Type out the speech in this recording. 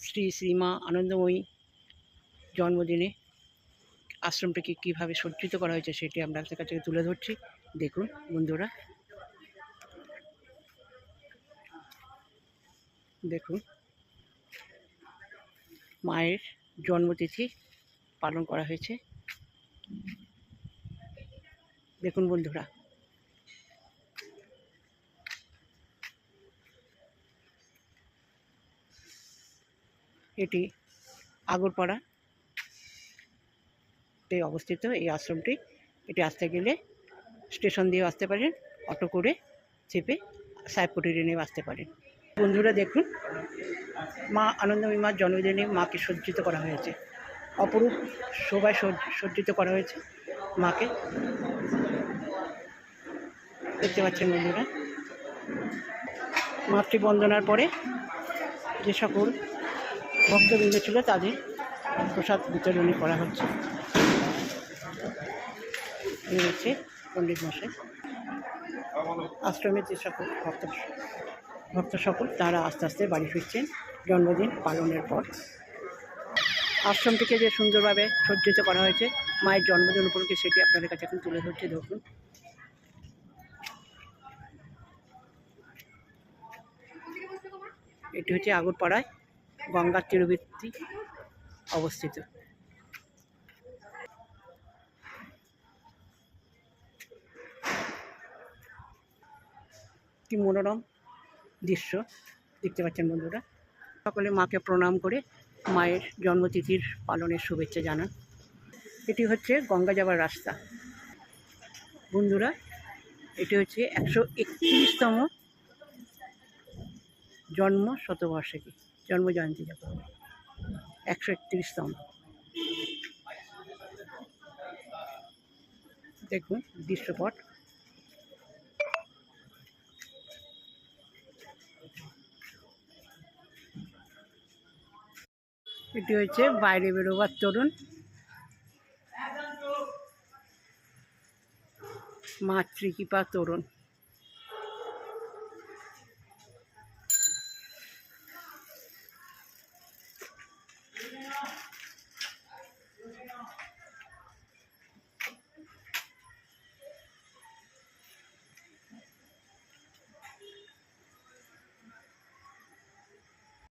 শ্রী শ্রীমা আনন্দময়ী জন্মদিনে আশ্রমটিকে কীভাবে সজ্জিত করা হয়েছে সেটি আমরা আপনার কাছে তুলে ধরছি। দেখুন বন্ধুরা, দেখুন মায়ের জন্মতিথি পালন করা হয়েছে। দেখুন বন্ধুরা, এটি আগরপাড়াতে অবস্থিত এই আশ্রমটি। এটি আসতে গেলে স্টেশন দিয়ে আসতে পারেন, অটো করে চেপে সাহেবকুটি ট্রেনে আসতে পারেন। বন্ধুরা দেখুন, মা আনন্দময়ী মার জন্মদিনে মাকে সজ্জিত করা হয়েছে, অপরূপ শোভায় সজ্জিত করা হয়েছে মাকে। দেখতে পাচ্ছেন বন্ধুরা, মাতৃবন্দনার পরে যে সকল ভক্তবৃন্দ ছিল তাদের প্রসাদ বিতরণী করা হচ্ছে। এই হচ্ছে পণ্ডিত মশাই। আশ্রমের যে সকল ভক্ত সকল তারা আস্তে আস্তে বাড়ি ফিরছেন জন্মদিন পালনের পর। আশ্রমটিকে যে সুন্দরভাবে সজ্জিত করা হয়েছে মায়ের জন্মদিন উপলক্ষে সেটি আপনাদের কাছে এখন তুলে ধরছি। দেখুন, এটি হচ্ছে আগরপাড়ায় গঙ্গার তীরবর্তী অবস্থিত। কি মনোরম দৃশ্য দেখতে পাচ্ছেন বন্ধুরা। সকলে মাকে প্রণাম করে মায়ের জন্মতিথির পালনের শুভেচ্ছা জানান। এটি হচ্ছে গঙ্গা যাওয়ার রাস্তা বন্ধুরা। এটি হচ্ছে 131তম জন্ম শতবার্ষিকী, জন্ম জয়ন্তী যাপন 131তম। দেখুন দৃশ্যপট। এটি হচ্ছে বাইরে বেরোবার তরুণ, মাতৃকৃপা তরুণ।